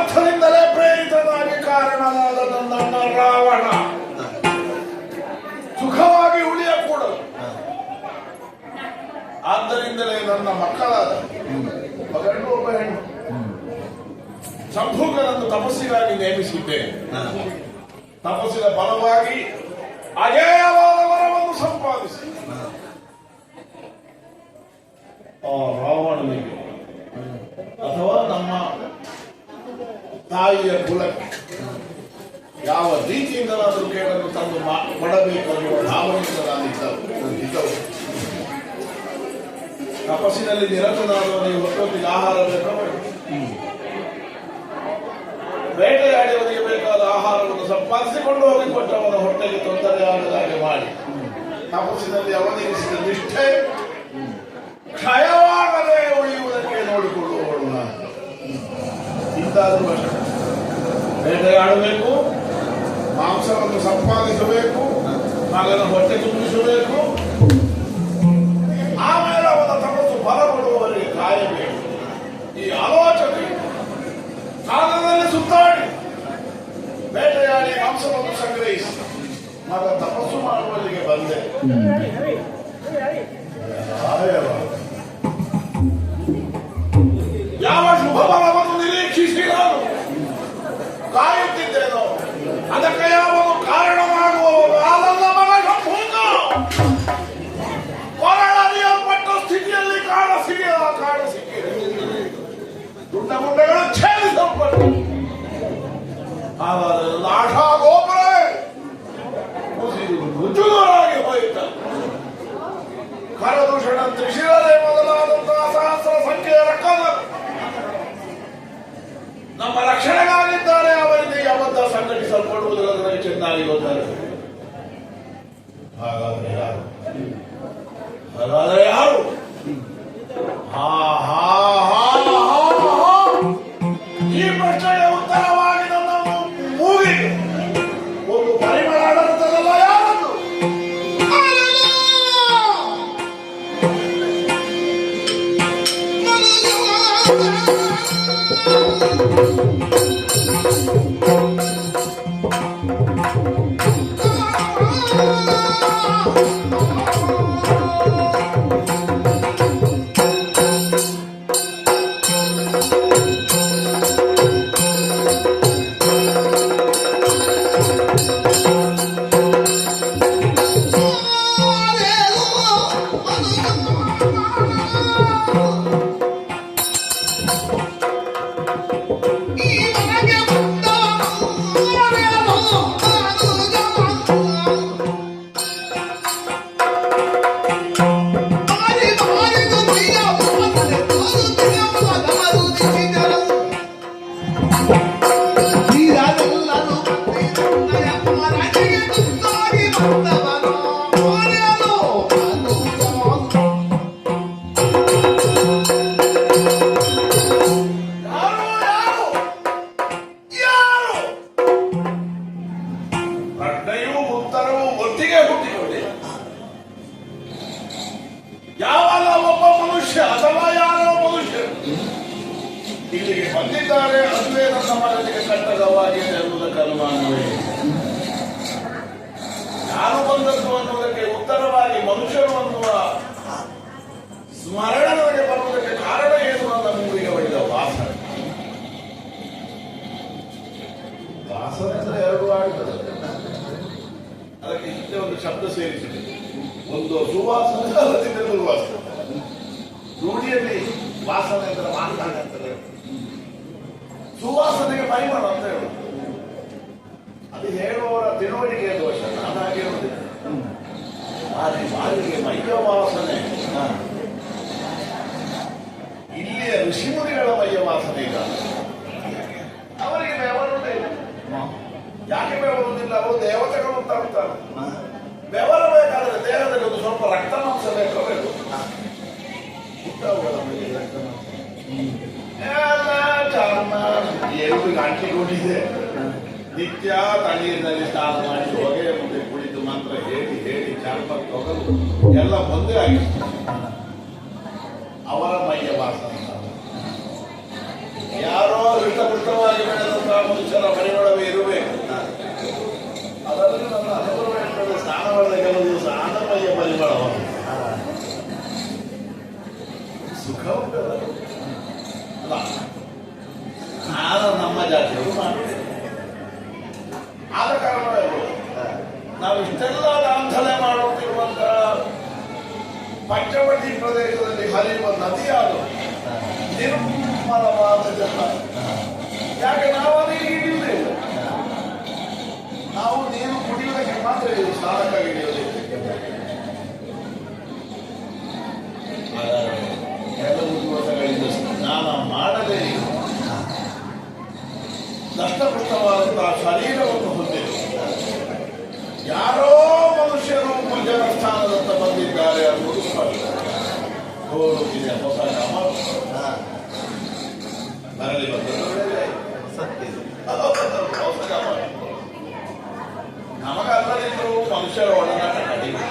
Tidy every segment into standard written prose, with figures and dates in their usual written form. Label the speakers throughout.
Speaker 1: ಸ್ವಾರ್ಥದಿಂದಲೇ ಪ್ರೇರಿತನಾಗಿ ಕಾರಣನಾದ ನನ್ನ ರಾವಣ ಸುಖವಾಗಿ ಉಳಿಯಕೂಡದು. ಆದ್ದರಿಂದಲೇ ನನ್ನ ಮಕ್ಕಳಾದ ಒಬ್ಬ ಗಂಡು ಒಬ್ಬ ಹೆಣ್ಣು ಶಂಭುಕನನ್ನು ತಪಸ್ಸಿಗಾಗಿ ನೇಮಿಸಿದ್ದೇನೆ. ತಪಸ್ಸಿನ ಫಲವಾಗಿ ಅಜೇಯವಾದ ವರವನ್ನು ಸಂಪಾದಿಸಿ ಆ ರಾವಣನಿಗೆ ಅಥವಾ ನಮ್ಮ ತಾಯಿಯ ಕುಲಕ್ಕೆ ಯಾವ ರೀತಿಯಿಂದಲಾದರೂ ಕೇಳಲು ತಂದು ಕೊಡಬೇಕು ಅನ್ನುವ ಭಾವನೆಯಿಂದ ನಾನಿದ್ದವು. ತಪಸ್ಸಿನಲ್ಲಿ ನಿರತನಾದವನಿಗೆ ಹೊತ್ತೊತ್ತಿಗೆ ಆಹಾರ ಬೇಕಾಗಬೇಕು. ಬೇಟೆಯಾಡುವವರಿಗೆ ಬೇಕಾದ ಆಹಾರವನ್ನು ಸಂಪಾದಿಸಿಕೊಂಡು ಹೋಗಿ ಕೊಟ್ಟವನ ಹೊಟ್ಟೆಗೆ ತೊಂದರೆಯಾಗದಾಗೆ ಮಾಡಿ ತಪಸ್ಸಿನಲ್ಲಿ ಅವನಿರಿಸಿದ ನಿಷ್ಠೆ ಕ್ಷಯವಾಗದೆ ಉಳಿಯುವುದಕ್ಕೆ ನೋಡಿಕೊಳ್ಳುವವಳು ನಾನು. ಇಂತಾದರೂ ಅಷ್ಟೇ ಬೇಟೆಯಾಡಬೇಕು, ಮಾಂಸವನ್ನು ಸಂಪಾದಿಸಬೇಕು, ಮಗನ ಹೊಟ್ಟೆ ತುಂಬಿಸಬೇಕು, ಆಮೇಲೆ ಅವನ ತಪಸ್ಸು ಫಲಗೊಳ್ಳುವವರಿಗೆ ಕಾಯಬೇಕು. ಈ ಆಲೋಚನೆ ಕಾಲದಲ್ಲಿ ಸುತ್ತಾಡಿ ಬೇಟೆಯಾಡಿ ಮಾಂಸವನ್ನು ಸಂಗ್ರಹಿಸಿ ಮಗ ತಪಸ್ಸು ಮಾಡುವಲ್ಲಿಗೆ ಬಂದೆ. ಯಾವ ಶುಭ ಫಲವನ್ನು ನಿರೀಕ್ಷಿಸಿ ನಾನು ಕಾಯುತ್ತಿದ್ದೇನೋ ಅದಕ್ಕೆ ಯಾವನು ಕಾರಣವಾಗುವವನು ಅದನ್ನ ಮಗ ಶಂಭೂಕ ಕೊರಳರಿಯಲ್ಪಟ್ಟ ಸ್ಥಿತಿಯಲ್ಲಿ ಕಾಣ ಸಿಕ್ಕಿದೆ. ದುಡ್ಡ ಗುಡ್ಡಗಳು ಛೇದಿಸಲ್ಪಟ್ಟು ಆಶಾ ಗೋಪುರ ರುಜುಗಳಾಗಿ ಹೋಯಿತ. ಕರದೂಷಣ ತ್ರಿಶಿರಲೆ ಮೊದಲಾದಂತಹ ಸಹಸ್ರ ಸಂಖ್ಯೆಯ ರಕ್ಕದ ನಮ್ಮ ರಕ್ಷಣೆಗಾಗಿದ್ದಾರೆ. ಅವರಿಗೆ ಅಬದ್ಧ ಸಂಘಟಿಸಲ್ಪಡುವುದರ ನನಗೆ ಚೆನ್ನಾಗಿ ಗೊತ್ತಾರೆ. ಹಾಗಾದರೆ ಯಾರು ಈ ಪ್ರಶ್ನೆಗೆ ಉತ್ತರವಾಗಿ ನನ್ನ ಮೂಗಿಗೆ ಒಂದು ಪರಿಮಳ ಆಡರುತ್ತದಲ್ಲ, ಯಾರದು? ಯಾವಾಗ ಒಬ್ಬ ಮನುಷ್ಯ ಅಥವಾ ಯಾರೋ ಮನುಷ್ಯ ಇಲ್ಲಿಗೆ ಬಂದಿದ್ದಾರೆ, ಅದುವೇ ನನ್ನ ಮನಸ್ಸಿಗೆ ಕಟ್ಟಕವಾಗಿದೆ ಎನ್ನುವುದಕ್ಕೆ ಅನುಮಾನವೇ. ಯಾರು ಬಂದದ್ದು ಅನ್ನುವುದಕ್ಕೆ ಉತ್ತರವಾಗಿ ಮನುಷ್ಯರು ಅನ್ನುವ ಸ್ಮರಣ ನನಗೆ ಬರುವುದಕ್ಕೆ ಕಾರಣ ಏನು? ನನ್ನ ಮೂವಿಗೆ ಒಯ್ದ ವಾಸನೆ. ವಾಸನೆ ಅಂದರೆ ಎರಡು ಆಗುತ್ತದೆ. ಅದಕ್ಕೆ ಹಿಂದೆ ಒಂದು ಶಬ್ದ ಸೇರಿಸಿದೆ, ಒಂದು ಸುವಾಸನೆ, ಅದರಿಂದ ದುರ್ವಾಸನೆ. ರೂಢಿಯಲ್ಲಿ ವಾಸನೆ ಅಂದರೆ ಮಾತಾಡ ಅಂತಾರೆ, ಸುವಾಸನೆಗೆ ಪರಿಮಳ ಅಂತ ಹೇಳುದು. ಅದು ಹೇಳುವವರ ತಿಳುವಳಿಕೆಯ ದೋಷ, ನಾನು ಹಾಗೆ ಹೇಳುವುದಿಲ್ಲ. ಬಾರಿಗೆ ಮೈಯ ವಾಸನೆ, ಇಲ್ಲಿಯ ಋಷಿಮುನಿಗಳ ಮೈಯ ವಾಸನೆ ಇಲ್ಲ. ಅವರಿಗೆ ಬೆವರುವುದೇ ಇಲ್ಲ. ಯಾಕೆ ಬೆವರುವುದಿಲ್ಲ? ಅವರು ದೇವತೆಗಳು ಅಂತ ಅಂತಾರೆ. ಬೆವರಬೇಕಾದ್ರೆ ದೇಹದಲ್ಲಿ ಒಂದು ಸ್ವಲ್ಪ ರಕ್ತ ಮಾಂಸ ಬೇಕು. ಎಲ್ಲಿ ಅಂಟಿಕೊಂಡಿದೆ. ನಿತ್ಯ ತಣ್ಣೀರಿನಲ್ಲಿ ಸ್ನಾನ ಮಾಡಿ ಹೊಗೆ ಮುಂದೆ ಕುಳಿತು ಮಂತ್ರ ಹೇಳಿ ಹೇಳಿ ಚಾಪ ತೊಗಲು ಎಲ್ಲ ಒಂದೇ ಆಗಿದೆ. ಅವರ ಮೈಯ ವಾಸನೆ ಯಾರೋ ಹೃಷ್ಟಪುಷ್ಟವಾಗಿ ಬೆಳೆದ ಮನುಷ್ಯನ ಪರಿಮಳವೇ ಇರಬೇಕು. ಅದರಲ್ಲಿ ನನ್ನ ಅನುಭವ ಹೇಳ್ತದೆ, ಸ್ನಾನ ಮಾಡಿದ ಕೆಲವು ದಿವಸ ಆನಮಯ್ಯ ಪರಿಮಳವನ್ನು ಸುಖ ಉಂಟಲ್ಲ. ನಾನು ನಮ್ಮ ಜಾತಿಯವರು ಮಾಡುತ್ತೇವೆ. ಆದ ಕಾರಣವೇ ನಾವು ಇಷ್ಟೆಲ್ಲ ದಾಂಧಲೆ ಮಾಡುತ್ತಿರುವಂತಹ ಪಂಚವಟಿ ಪ್ರದೇಶದಲ್ಲಿ ಹರಿಯುವ ನದಿಯಾದ ನಿರ್ಮಲವಾದ ಜಲ. ಯಾಕೆ ನಾವು ಅದಕ್ಕೆ ಹಿಡಿಯುವುದಿಲ್ಲ? ನಾವು ನೀರು ಕುಡಿಯುವುದಕ್ಕೆ ಮಾತ್ರ ಇದು ಸ್ನಾನಕ್ಕಾಗಿ ಹಿಡಿಯುವುದಿಲ್ಲ. ಕೆಲವು ದಿವಸಗಳಿಂದ ಸ್ನಾನ ಮಾಡದೇ ದಷ್ಟಪುಷ್ಟವಾದಂತಹ ಶರೀರವನ್ನು ಹೊಂದಿದೆ. ಯಾರೋ ಮನುಷ್ಯರು ಮುಂಜನ ಸ್ಥಾನದತ್ತ ಬಂದಿದ್ದಾರೆ ಅನ್ನೋದು ಸ್ಪಷ್ಟ. ತೋರುತ್ತಿದೆ ಹೊಸ ಕ್ರಮ ಮರಳಿ ಬಂದದ್ದು ನಮಗಲ್ಲದಿದ್ದರೂ ಮನುಷ್ಯರ ಒಡನಾಟ ಕಡಿಮೆ.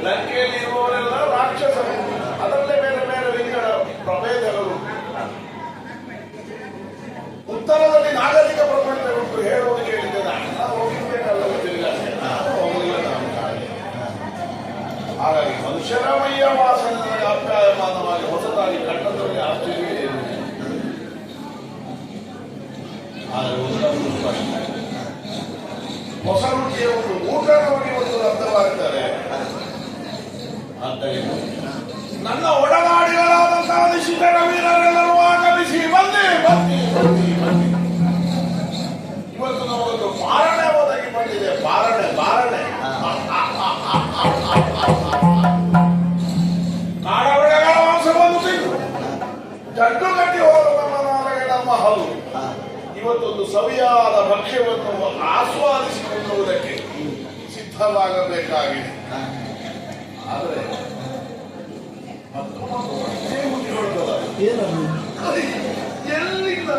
Speaker 1: ಲಂಕೆಯಲ್ಲಿ ಇರುವವರೆಲ್ಲ ರಾಕ್ಷಸರು, ಅದರಲ್ಲೇ ಬೇರೆ ಬೇರೆ ವಿಂಗಡ ಪ್ರಭೇದಗಳು. ಉತ್ತರದಲ್ಲಿ ನಾಗರಿಕ ಪ್ರಪಂಚ ಉಂಟು. ಹೇಳುವುದು ಕೇಳಿದ್ದೆ, ನಾನು ಹೋಗಿರ್ಬೇಕಲ್ಲ ತಿರುಗಾಟಕ್ಕೆ, ನಾನು ಹೋಗಲಿಲ್ಲ. ನಾನು ಕಾಣೆ. ಹಾಗಾಗಿ ಮನುಷ್ಯರ ಮೈಯ ವಾಸನೆ ಅಪ್ಯಾಯಮಾನವಾಗಿ ಹೊಸದಾಗಿ ಕಂಡದ್ರಲ್ಲಿ ಆಶ್ಚರ್ಯ ಏನು? ಆದರೆ ಒಂದೊಂದು ಪ್ರಶ್ನೆ, ಹೊಸ ರುಚಿಯ ಒಂದು ಊಟ ನೋಡಿ ಒಂದು ಅರ್ಥವಾಗ್ತಾರೆ. ಆದ್ದರಿಂದ ನನ್ನ ಒಡನಾಡಿಗಳಾದಂತಹ ನಿಶಿತರ ವೀರರೆಲ್ಲರೂ ಆಗಮಿಸಿ ಬನ್ನಿ ಬನ್ನಿ ಬನ್ನಿ ಬನ್ನಿ. ಇವತ್ತು ನಮಗೊಂದು ಪಾರಣೆ ಒದಗಿ ಬಂದಿದೆ. ಪಾರಣೆ ಪಾರಣೆ ಕಾಡವಳೆಗಳ ಮಾಂಸವನ್ನು ತಿಂದು ಜಡ್ಡು ಕಟ್ಟಿ ಹೋದ ನಮ್ಮ ನಾಳೆಗೆ ನಮ್ಮ ಹಲ್ಲು ಇವತ್ತೊಂದು ಸವಿಯಾದ ಭಕ್ಷ್ಯವನ್ನು ಆಸ್ವಾದಿಸಿಕೊಳ್ಳುವುದಕ್ಕೆ ಸಿದ್ಧವಾಗಬೇಕಾಗಿದೆ. ಆದರೆ ಎಲ್ಲಿಂದ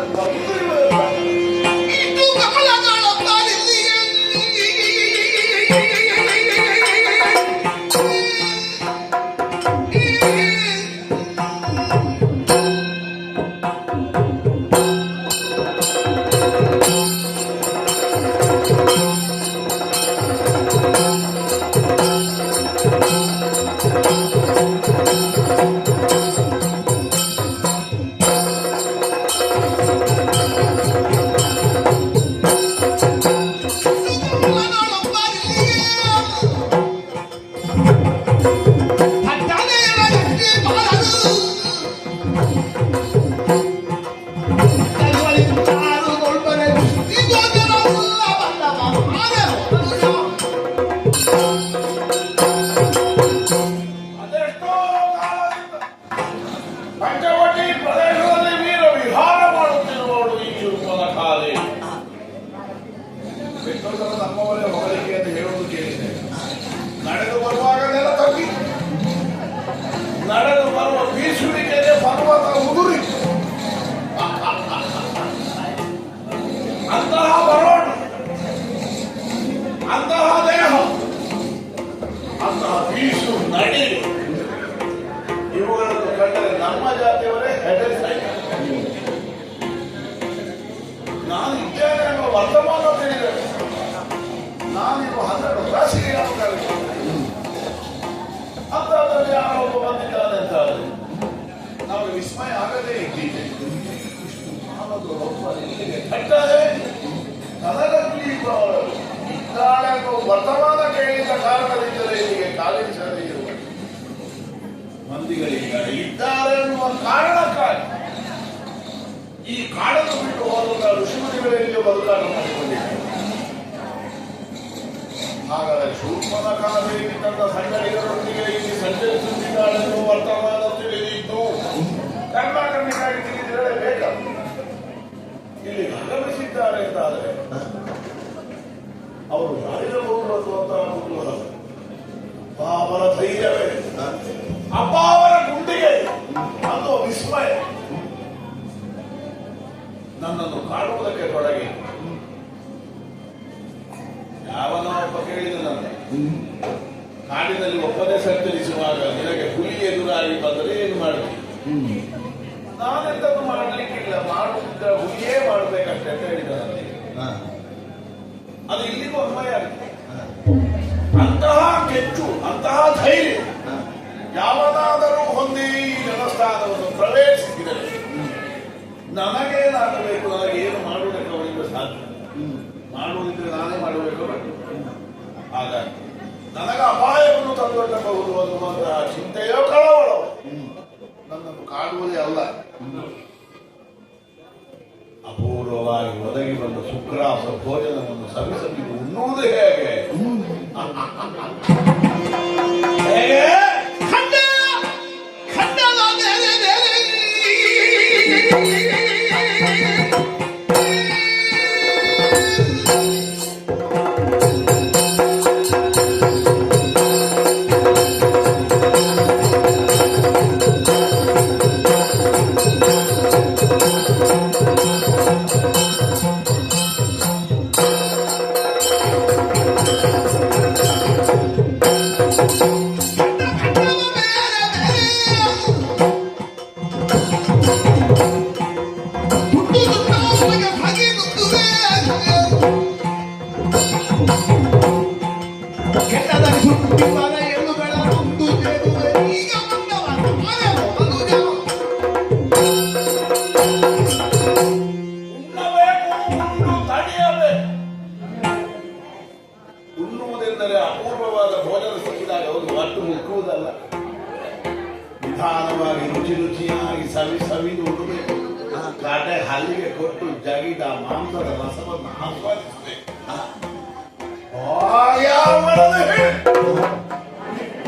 Speaker 1: ಪಂಚವಟಿ ಪ್ರದೇಶದಲ್ಲಿ ವೀರ ವಿಹಾರ ಮಾಡುತ್ತಿರುವವರು ಈ ಶೂರ್ಪನ ಕಾಲೆ. ಬೆಟ್ಟದ ನಮ್ಮವರೇ ಹೊಗಳಿಕೆ ಅಂತ ಹೇಳುವುದು ಕೇಳಿದೆ. ನಡೆದು ಬರುವಾಗ ನೆಲ ತಗ್ಗಿ, ನಡೆದು ಬರುವ ಬೀಸುವಿಕೆಗೆ ಪರ್ವತ ಉದುರಿ, ಅಂತಹ ಬರೋಣ, ಅಂತಹ ದೇಹ, ಅಂತಹ ಬೀಸು ನಡಿ ಇವುಗಳನ್ನು ಕಂಡರೆ ನಮ್ಮ ಜಾತಿಯವರೇ ಹೆದರಿಸಾಯ್ತು. ನಾನು ಇದ್ದೇನೆ ಅನ್ನೋ ವರ್ತಮಾನ ತಿಳಿದರೆ ನಾನಿನ್ನು 12 ರಾಶಿಗೆ ಅಂತದ್ರಲ್ಲಿ ಯಾರೋ ಒಬ್ಬ ಬಂದಿದ್ದಾನೆ ಅಂತ ನಾವು ವಿಸ್ಮಯ ಆಗದೇ ಇದ್ದೀವಿ. ಕಟ್ಟದೆ ನನಗಲ್ಲಿ ಇದ್ದಾಳೆ ಅನ್ನೋ ವರ್ತಮಾನ ಕೇಳಿದ ಕಾರಣದಿಂದಲೇ ಇಲ್ಲಿಗೆ ಕಾಲಿರಿಸದೇ ಇರುವ ಮಂದಿಗಳಿಗೆ ಇದ್ದಾರೆ ಎನ್ನುವ ಕಾರಣಕ್ಕಾಗಿ ಈ ಕಾಡನ್ನು ಬಿಟ್ಟು ಹೋದ ಋಷಿಮುನಿಗಳಿಗೆ ಬದುಕಾಟ ಮಾಡಿಕೊಂಡಿದ್ದಾರೆ. ಹಾಗಾದರೆ ಶೂರ್ಪನಖಾದೇವಿ ತನ್ನ ಸಂಗಡಿಗರೊಂದಿಗೆ ಇಲ್ಲಿ ಸಂಚರಿಸುತ್ತಿದ್ದಾಳೆಂದು ವರ್ತಮಾನ ತಿಳಿದಿದ್ದು ಕರ್ನಾಟಕಕ್ಕಾಗಿ ತಿಳಿದಿರಲೇಬೇಕ. ಇಲ್ಲಿ ಆಗಮಿಸಿದ್ದಾರೆ ಎಂದಾದರೆ ಅವರು ಯಾರಿರಬಹುದು ಅನ್ನುವಂತಹ ಕುತೂಹಲ, ಅವರ ಧೈರ್ಯವೇ, ಅಪ್ಪ ಅವರ ಗುಂಡಿಗೆ ಅನ್ನುವ ವಿಸ್ಮಯ ನನ್ನನ್ನು ಕಾಡುವುದಕ್ಕೆ ತೊಡಗಿ. ಯಾವನೋ ಒಬ್ಬ ಕೇಳಿದ ನನ್ನ ಕಾಡಿನಲ್ಲಿ ಒಬ್ಬನೇ ಸಂಚರಿಸುವಾಗ ನಿನಗೆ ಹುಲಿ ಎದುರಾಗಿ ಬಂದರೆ ಏನು ಮಾಡ್ತೀನಿ? ನಾನೆಂತದ್ದು ಮಾಡಲಿಕ್ಕಿಲ್ಲ, ಮಾಡುವುದಿಲ್ಲ. ಮಾಡಿದ್ರೆ ಹುಲಿಯೇ ಮಾಡಬೇಕಷ್ಟೇ ಅಂತ ಹೇಳಿದ್ದಾರೆ. ಅದು ಇಲ್ಲಿಗೂ ಅನ್ವಯ ಆಗಿದೆ. ಅಂತಹ ಕೆಚ್ಚು, ಅಂತಹ ಧೈರ್ಯ ಯಾವನಾದರೂ ಹೊಂದಿ ಜನಸ್ಥಾನವನ್ನು ಪ್ರವೇಶಿಸಿದರೆ ನನಗೇನಾಗಬೇಕು, ನನಗೆ ಏನು ಮಾಡುವುದಕ್ಕೆ ಅವನಿಗೆ ಸಾಧ್ಯ, ಮಾಡುವುದಿದ್ರೆ ನಾನೇ ಮಾಡಬೇಕು. ಹಾಗಾಗಿ ನನಗೆ ಅಪಾಯವನ್ನು ತಂದೊಡ್ಡಬಹುದು ಅನ್ನುವಂತಹ ಚಿಂತೆಯೋ ಕಳವಳೋ ನನ್ನನ್ನು ಕಾಡುವುದೇ ಅಲ್ಲ. ಅಪೂರ್ವವಾಗಿ ಒದಗಿ ಬಂದ ಶುಕ್ರಾಸ ಭೋಜನವನ್ನು ಸವಿಸಲು ಉಣ್ಣುವುದು ಹೇಗೆ? ಹೇಗೆ ಉಣ್ಣುವುದೆಂದರೆ ಅಪೂರ್ವವಾದ ಭೋಜನ ಸಿಕ್ಕಿದಾಗ ಒಂದು ಹೊಟ್ಟು ಮುಕ್ಕುವುದಲ್ಲ, ನಿಧಾನವಾಗಿ ರುಚಿ ರುಚಿಯಾಗಿ ಸವಿದು ಉಣ್ಣಬೇಕು. ಕಾಟೆ ಹಲ್ಲಿಗೆ ಕೊಟ್ಟು ಜಗಿದ ಮಾಂಸದ ರಸವನ್ನು ಆಸ್ವಾದಿಸಬೇಕು.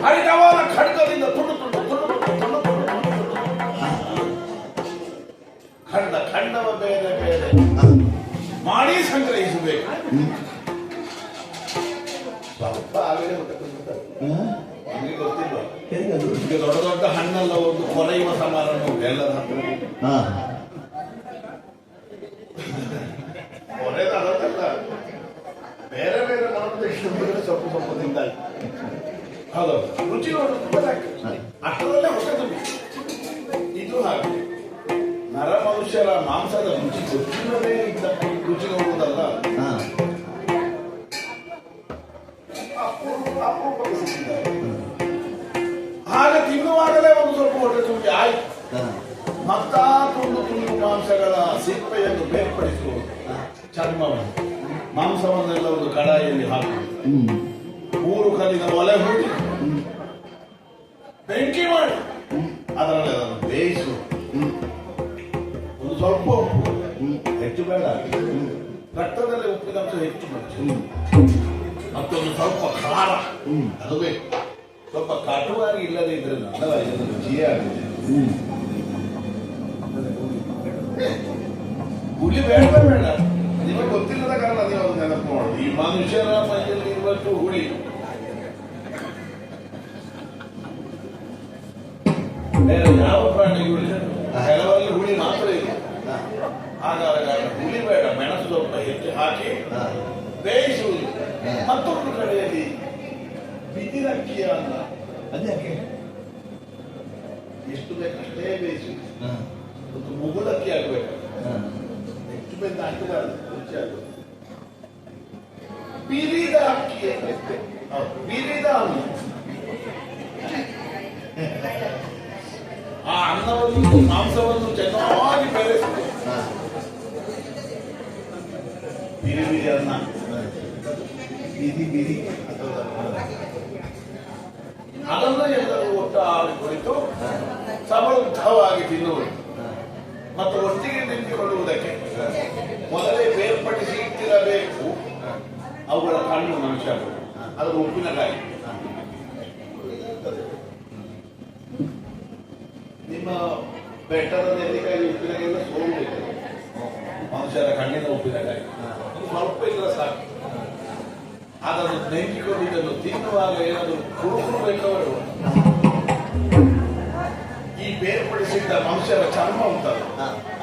Speaker 1: ಹರಿತವಾದ ಖಡ್ಗದಿಂದ ತುಂಡು ತುಂಡು ತುಂಡು ತುಂಡು ತುಂಡು ಖಂಡವ ಬೇರೆ ಬೇರೆ ಮಾಡಿ ಸಂಗ್ರಹಿಸಬೇಕು. ಸ್ವಲ್ಪ ಆಗಲೇ ನಮಗೆ ಗೊತ್ತಿಲ್ಲ. ಈಗ ದೊಡ್ಡ ದೊಡ್ಡ ಹಣ್ಣೆಲ್ಲ ಒಂದು ಕೊರೆಯುವ ಸಮಾರಂಭ ಬೆಲ್ಲದ ಕೊರೆದ ಅದಲ್ಲ, ಬೇರೆ ಬೇರೆ ಮಾಡೋದಕ್ಕೆ ಸ್ವಲ್ಪ ಸ್ವಲ್ಪ ತಿಂದಾಗ ಹೌದು ರುಚಿ ನೋಡೋದು ಅಷ್ಟರಲ್ಲೇ ಹೊಟ್ಟೆ ತುಂಬಿ. ಇದು ಹಾಗೆ ನರ ಮನುಷ್ಯರ ಮಾಂಸದ ರುಚಿ ಗೊತ್ತಿಲ್ಲದೇ ಇದ್ದ ರುಚಿ ನೋಡುವುದಲ್ಲ, ಹಾಗೆ ತಿನ್ನುವಾಗಲೇ ಒಂದು ಸ್ವಲ್ಪ ಹೊಟ್ಟೆ ತುಂಬಿ ಆಯ್ತು. ಮತ್ತ ತುಂಡು ತುಂಡು ಮಾಂಸಗಳ ಸಿಪ್ಪೆಯನ್ನು ಬೇರ್ಪಡಿಸುವುದು, ಚರ್ಮವನ್ನು ಮಾಂಸವನ್ನೆಲ್ಲ ಒಂದು ಕಡಾಯಿಯಲ್ಲಿ ಹಾಕುವುದು, 3 ಕಲ್ಲಿನ ಒಲೆ ಹೂಡಿ ಬೆಂಕಿ ಮಾಡಿ ಅದರಲ್ಲಿ ಅದನ್ನು ಬೇಯಿಸುವುದು. ಒಂದು ಸ್ವಲ್ಪ ಉಪ್ಪು, ಹೆಚ್ಚು ಬೇಡ, ರಕ್ತದಲ್ಲಿ ಉಪ್ಪಿನಂಶ ಹೆಚ್ಚು ಮುಚ್ಚು, ಮತ್ತೊಂದು ಸ್ವಲ್ಪ ಖಾರ, ಅದು ಬೇಕು. ಸ್ವಲ್ಪ ಕಟುವಾಗಿ ಇಲ್ಲದೆ ಇದ್ರೆ ಇದನ್ನು ರುಚಿಯೇ ಆಗಿದೆ. ಹುಳಿ ಬೇಡ ಬೇಡ, ನಿಮಗೆ ಗೊತ್ತಿಲ್ಲದ ಕಾರಣ ನೀವು ಅದು ನೆನಪು ಮಾಡೋದು. ಈ ಮನುಷ್ಯರ ಮೈಯಲ್ಲಿ ಇರುವಷ್ಟು ಹುಳಿ ಬೇರೆ ಯಾವ ಪ್ರಾಣಿಗೂ ಇಲ್ಲ. ಕೆಲವರಲ್ಲಿ ಹುಳಿ ಮಾತ್ರ ಇಲ್ಲ. ಹಾಗಾದಾಗ ಹುಳಿ ಬೇಡ, ಮೆಣಸು ಸ್ವಲ್ಪ ಹೆಚ್ಚು ಹಾಕಿ ಬೇಯಿಸುವುದು. ಮತ್ತೊಂದು ಕಡೆಯಲ್ಲಿ ಬಿದಿರಕ್ಕಿಯ ಅನ್ನ, ಅದಕ್ಕೆ ಎಷ್ಟು ಬೇಕಷ್ಟೇ ಬೇಯಿಸುವುದು. ಒಂದು ಮುಗುಳಕ್ಕಿ ಆಗಬೇಕು, ಹೆಚ್ಚು ಬೆಂದ ಹಾಕಿಬಾರದು, ರುಚಿ ಆಗುವುದು. ಬಿರಿದ ಅಕ್ಕಿ, ಬಿರಿದ ಅನ್ನ, ಆ ಅನ್ನವನ್ನು ಮಾಂಸವನ್ನು ಚೆನ್ನಾಗಿ ಬೆರೆಸುವುದು. ಬಿರಿ ಬಿರಿ ಅನ್ನ, ಬಿರಿ ಬಿರಿ ಅದನ್ನು ಎಲ್ಲರೂ ಒಟ್ಟಾಗಿ ಕುಳಿತು ಸಮೃದ್ಧವಾಗಿ ತಿನ್ನುವುದು. ಮತ್ತು ಒಟ್ಟಿಗೆ ನಿಂತುಕೊಳ್ಳುವುದಕ್ಕೆ ಮೊದಲೇ ಬೇರ್ಪಡಿಸಿ ಇಟ್ಟಿರಬೇಕು ಅವುಗಳ ಕಣ್ಣು ಮನುಷ್ಯ, ಅದರ ಉಪ್ಪಿನಕಾಯಿ. ನಿಮ್ಮ ಬೆಟ್ಟದ ನೆಲ್ಲಿಕಾಯಿ ಉಪ್ಪಿನಕಾಯಿ ಸೋಲಬೇಕು, ಮನುಷ್ಯರ ಕಣ್ಣಿನ ಉಪ್ಪಿನಕಾಯಿ ಸ್ವಲ್ಪ ಇಲ್ಲ ಸಾಕು. ಅದನ್ನು ನೆಂಚಿಕೊಂಡು ಇದನ್ನು ತಿನ್ನುವಾಗ ಏನಾದರೂ ಕುರುಕುರು ಬೇಕವರು ಈ ಬೇರ್ಪಡಿಸಿದ್ದ ಮನುಷ್ಯರ ಚರ್ಮ ಉಂಟಲ್ಲ,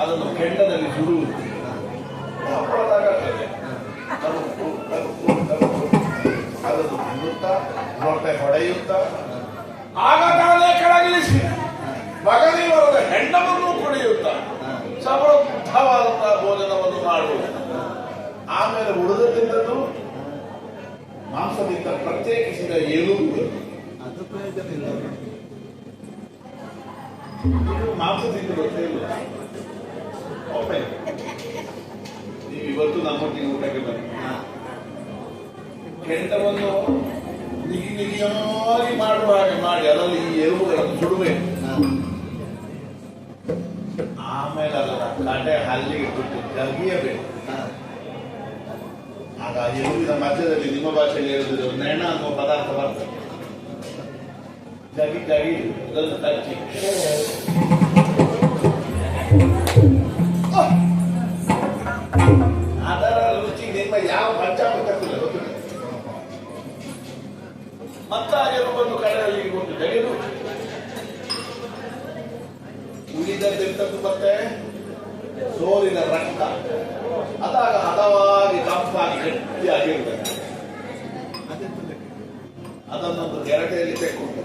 Speaker 1: ಅದನ್ನು ಕೆಂಡದಲ್ಲಿ ಸುಡುವುದು. ಅದನ್ನು ತಿನ್ನುತ್ತಾ ಹೊಟ್ಟೆ ಹೊಡೆಯುತ್ತಾ ಆಗ ತಾನೇ ಕೆಳಗಿಳಿಸಿ ಬಗಲಿವರದ ಹೆಣ್ಣವನ್ನು ಕುಡಿಯುತ್ತಾ ಸಮೃದ್ಧವಾದಂತಹ ಆಮೇಲೆ ಉಳಿದದ್ದು ಮಾಂಸದಿಂದ ಪ್ರತ್ಯೇಕಿಸಿದ ಎಲುಬು.
Speaker 2: ಅದು ಪ್ರಯೋಜನ ಇಲ್ಲ.
Speaker 1: ಮಾಂಸ ತಿಂದು ಗೊತ್ತೇ ಇಲ್ಲ. ನೀವು ಇವತ್ತು ನಮ್ಮೊಟ್ಟಿಗೆ ಊಟಕ್ಕೆ ಬನ್ನಿ. ಕೆಂಡವನ್ನು ನಿಗಿ ನಿಗಿಯಾಗಿ ಮಾಡುವ ಹಾಗೆ ಮಾಡಿ ಅದರಲ್ಲಿ ಈ ಎಲುಬುಗಳನ್ನು ಸುಡಬೇಕು. ಆಮೇಲೆ ಅದರ ಕಡೆ ಹಲ್ಲಿಗೆ ಬಿಟ್ಟು ಜಗಿಯಬೇಕು. ಆಗ ಎಲುಬಿನ ಮಧ್ಯದಲ್ಲಿ ನಿಮ್ಮ ಭಾಷೆಯಲ್ಲಿ ಹೇಳಿದ್ರೆ ನೆಣ ಅನ್ನುವ ಪದಾರ್ಥ ಬರ್ತದೆ. ಜಗಿ ಜಗಿ ಇದನ್ನು ಕಚ್ಚಿ ಅದರ ರುಚಿ ನಿಮ್ಮ ಯಾವ ಪಂಚಾಮೃತಕ್ಕಿಲ್ಲ ಗೊತ್ತಿಲ್ಲ. ಮತ್ತ ಎಲುಬನ್ನು ಕಡೆಯಲ್ಲಿ ಕೊಟ್ಟು ಜಗಿದು ಉಳಿದದ್ದೆಂತದ್ದು ಮತ್ತೆ ಸೋಲಿನ ರಕ್ತ ಅದಾಗ ಹದವಾಗಿ ತಂಪಾಗಿ ಗಟ್ಟಿಯಾಗಿರ್ತದೆ. ಅದನ್ನೊಂದು ಗೆರಟೆಯಲ್ಲಿ ತೆಕ್ಕೊಂಡು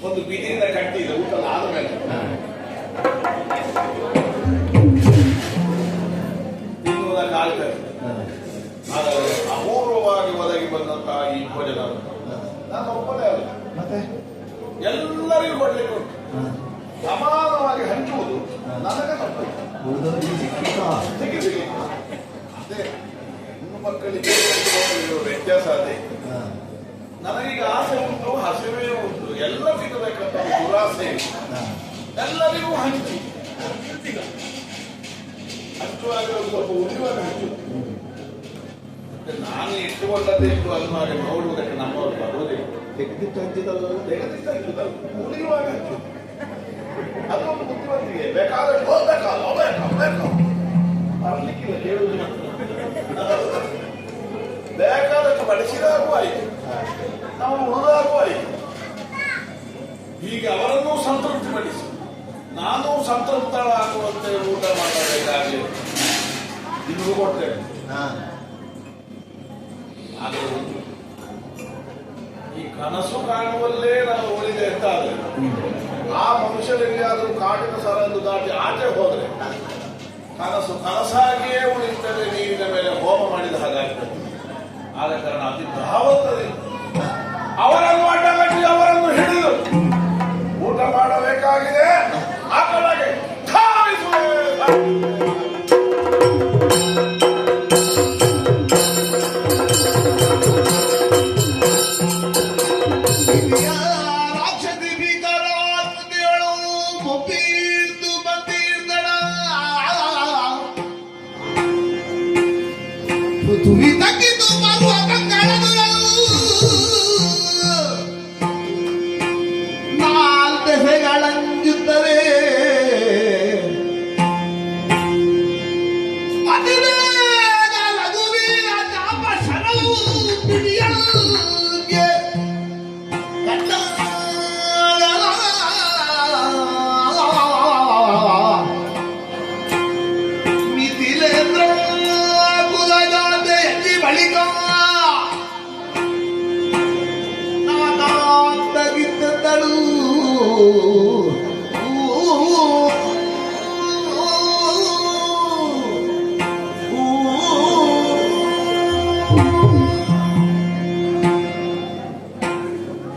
Speaker 1: ಒಂದು ಬಿದಿರಿನ ಕಟ್ಟಿ ಇದೆ ಊಟ ಆದ ಮೇಲೆ ತಿನ್ನುವುದಕ್ಕೆ ಆಗ್ತದೆ. ಆದರೆ ಅಪೂರ್ವವಾಗಿ ಒದಗಿ ಬಂದಂತಹ ಈ ಭೋಜನ ನಾನು ಒಪ್ಪದೇ ಅಲ್ಲ,
Speaker 2: ಮತ್ತೆ
Speaker 1: ಎಲ್ಲರಿಗೂ ಕೊಡ್ಲಿಕ್ಕೆ ಉಂಟು. ಸಮಾನವಾಗಿ ಹಂಚುವುದು ನನಗೆ ತಪ್ಪು. ಸಿಕ್ಕಿ ಅದೇ ಹೆಣ್ಣು ಮಕ್ಕಳಿಗೆ ವ್ಯತ್ಯಾಸ ಅದೇ. ನನಗೀಗ ಆಸೆ ಉಂಟು, ಹಸಿವೆ ಉಂಟು, ಎಲ್ಲ ಸಿಗಬೇಕಂತ ದುರಾಸೆ. ಎಲ್ಲರಿಗೂ ಹಂಚಿ ಹಂಚುವಾಗ ಸ್ವಲ್ಪ ಉಳಿಯುವಾಗ ಹಂಚು. ನಾನು ಇಟ್ಟುಕೊಂಡದ್ದು ಇಟ್ಟು ಅನ್ನುವಾಗ ನೋಡುವುದಕ್ಕೆ ನಮ್ಮವರು ಬರುವುದಿಲ್ಲ.
Speaker 2: ತೆಗೆದಿಟ್ಟು ಹಂಚಿದಲ್ಲ,
Speaker 1: ತೆಗೆದಿಟ್ಟು ಹಂಚುದಲ್ಲ, ಉಳಿಯುವಾಗ ಹಂಚು. ಅದೊಂದು ಬುದ್ಧಿವಂತಿಗೆ. ಬೇಕಾದ್ರೆ ಹೋಗ್ಬೇಕಲ್ಲ ಬರ್ಲಿಕ್ಕಿಲ್ಲ, ಕೇಳುವುದು ಬೇಕಾದಷ್ಟು ಬಡಿಸಿದಾಗೂ ಆಯಿತು, ನಾವು ಉಳಿದಾಗೂ ಆಯಿತು. ಹೀಗೆ ಅವರನ್ನೂ ಸಂತೃಪ್ತಿ ಪಡಿಸಿ ನಾನು ಸಂತೃಪ್ತಳಾಗುವಂತೆ ಊಟ ಮಾಡಬೇಕಾಗಿ ನಿಮಗೂ ಕೊಡ್ತೇವೆ. ಆದರೆ ಈ ಕನಸು ಕಾಣುವಲ್ಲೇ ನಾನು ಉಳಿದೆ ಅಂತಾದ್ರೆ ಆ ಮನುಷ್ಯರೆಲ್ಲಿಯಾದರೂ ಕಾಡಿನ ಸರಹದ್ದು ದಾಟಿ ಆಚೆ ಹೋದ್ರೆ ಕನಸು ಕನಸಾಗಿಯೇ ಉಳಿಯುತ್ತದೆ, ನೀರಿನ ಮೇಲೆ ಹೋಮ ಮಾಡಿದ ಹಾಗಾಗ್ತದೆ. ಆದ ಕಾರಣ ಅತಿ ಧಾವಂತದಿಂದ ಅವರನ್ನು ಅಡ್ಡಗಟ್ಟಿ ಅವರನ್ನು ಹಿಡಿದು ಊಟ ಮಾಡಬೇಕಾಗಿದೆ. ಆ ಕಡೆಗೆ ಧಾವಿಸುವೆ.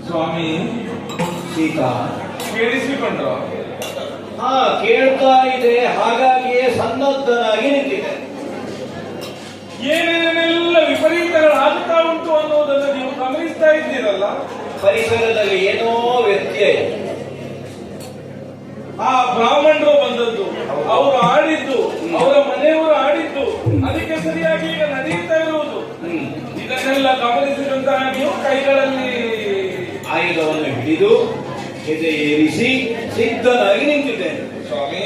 Speaker 3: ಸ್ವಾಮಿ
Speaker 2: ಸೀತಾ
Speaker 3: ಕೇಳಿಸಿಕೊಂಡ್ರ?
Speaker 2: ಕೇಳ್ತಾ ಇದೆ, ಹಾಗಾಗಿಯೇ ಸನ್ನದ್ಧನಾಗಿ ನಿಂತಿದೆ.
Speaker 3: ಏನೇನೆಲ್ಲ ವಿಪರೀತಗಳಾಗ್ತಾ ಉಂಟು ಅನ್ನೋದನ್ನು ನೀವು ಗಮನಿಸ್ತಾ ಇದ್ದೀರಲ್ಲ.
Speaker 2: ಪರಿಸರದಲ್ಲಿ ಏನೋ ವ್ಯತ್ಯಯ.
Speaker 3: ಆ ಬ್ರಾಹ್ಮಣರು ಬಂದದ್ದು, ಅವರು ಆಡಿದ್ದು, ಅವರ ಮನೆಯವರು ಆಡಿದ್ದು, ಅದಕ್ಕೆ ಸರಿಯಾಗಿ ಈಗ ನಡೆಯುತ್ತಾ ಇರುವುದು. ಇದನ್ನೆಲ್ಲ ಗಮನಿಸಿದಂತಹ ನೀವು ಕೈಗಳಲ್ಲಿ
Speaker 2: ಆಯುಧವನ್ನು ಹಿಡಿದು ಹೆದೆ ಏರಿಸಿ ಸಿದ್ಧನಾಗಿ ನಿಂತಿದ್ದೇನೆ.
Speaker 3: ಸ್ವಾಮಿ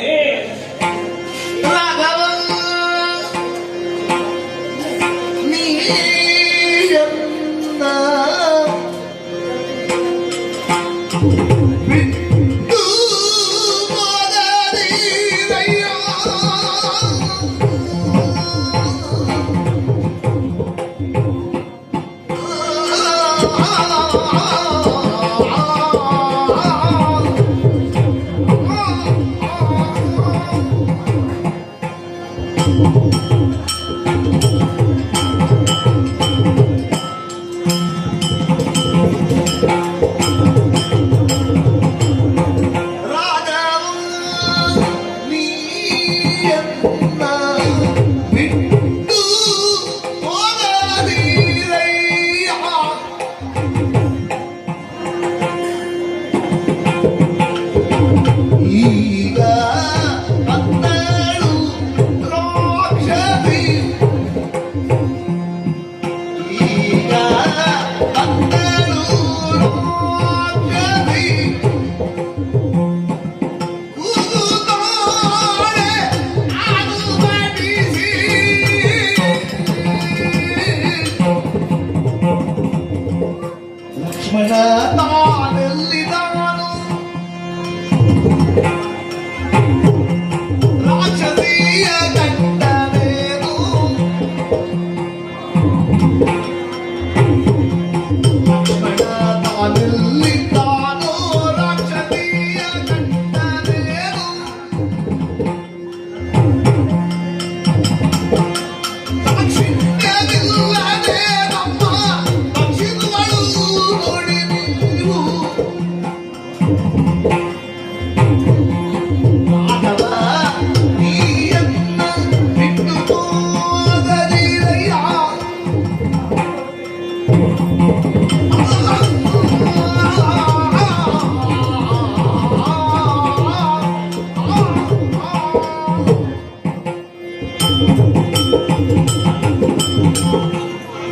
Speaker 1: ಈಗ ಹನ್ನೆರಡು ದ್ರಾಕ್ಷಿ ಈಗ ಹನ್ನೆರಡು ದ್ರಾಕ್ಷಿ ಕೂಗುತ್ತಾಳೆ ಅದು ಬಡಿಸಿ ಲಕ್ಷ್ಮಣ ನಾನೆಲ್ಲಿದ್ದಾನು ರಾಕ್ಷಸಿಯ ಗಂಡನೇನು ಲಕ್ಷ್ಮಣ ನಾನೆಲ್ಲಿದ್ದಾನೋ ರಾಕ್ಷಸಿಯ ಗಂಡನೇನು ಸಾಕ್ಷಿತ್ಯವಿಲ್ಲದೆ ನಮ್ಮ ಪಕ್ಷಿಗಳು ನೋಡಿ ನೀವು ಮಾಧವ ನೀಯನ್ನ ಬಿಟ್ಟು ಹೋಗದಿರಯ್ಯ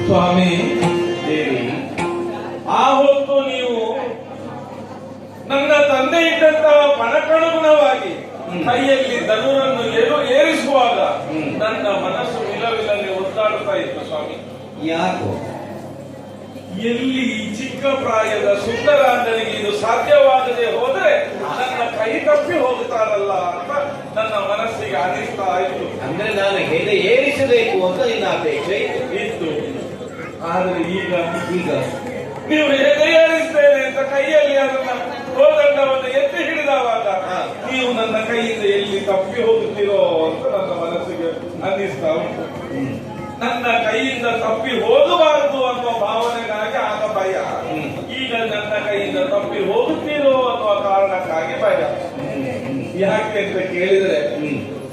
Speaker 3: ಸ್ವಾಮಿ,
Speaker 2: ದೇವಿ,
Speaker 3: ಆ ಹೊತ್ತು ನೀವು ನನ್ನ ತಂದೆ ಇದ್ದಂತಹ ಪಣಕಣಗುಣವಾಗಿ ಕೈಯಲ್ಲಿ ಧನುರನ್ನು ಏರಿಸುವಾಗ ನನ್ನ ಮನಸ್ಸು ವಿಲವಿಲ್ಲದೆ ಒದ್ದಾಡುತ್ತಾ ಇತ್ತು ಸ್ವಾಮಿ.
Speaker 2: ಯಾಕೋ?
Speaker 3: ಎಲ್ಲಿ ಈ ಚಿಕ್ಕ ಪ್ರಾಯದ ಸುಂದರಾಂಗನಿಗೆ ಇದು ಸಾಧ್ಯವಾಗದೆ ಹೋದ್ರೆ ನನ್ನ ಕೈ ತಪ್ಪಿ ಹೋಗುತ್ತಾರಲ್ಲ ಅಂತ ನನ್ನ ಮನಸ್ಸಿಗೆ ಅನಿಸ್ತಾ ಇತ್ತು.
Speaker 2: ಅಂದ್ರೆ ನಾನು ಹೇಗೆ ಏರಿಸಬೇಕು ಅಂತ ನಿನ್ನ ಅಪೇಕ್ಷೆ
Speaker 3: ಇತ್ತು. ಆದ್ರೆ ಈಗ
Speaker 2: ಈಗ
Speaker 3: ನೀವು ಹೇಗೆ ಏರಿಸ್ತೇನೆ ಅಂತ ಕೈಯಲ್ಲಿ ಅದನ್ನ ಕೋದಂಡವನ್ನು ಎತ್ತಿ ಹಿಡಿದವಾಗ ನೀವು ನನ್ನ ಕೈಯಿಂದ ಎಲ್ಲಿ ತಪ್ಪಿ ಹೋಗುತ್ತೀರೋ ಅಂತ ನನ್ನ ಮನಸ್ಸಿಗೆ ಅನ್ನಿಸ್ತಾ ಉಂಟು. ನನ್ನ ಕೈಯಿಂದ ತಪ್ಪಿ ಹೋಗಬಾರದು ಅನ್ನುವ ಭಾವನೆಗಾಗಿ ಆಗ ಭಯ. ಈಗ ನನ್ನ ಕೈಯಿಂದ ತಪ್ಪಿ ಹೋಗುತ್ತೀರೋ ಅನ್ನುವ ಕಾರಣಕ್ಕಾಗಿ ಭಯ. ಯಾಕೆ ಅಂತ ಕೇಳಿದ್ರೆ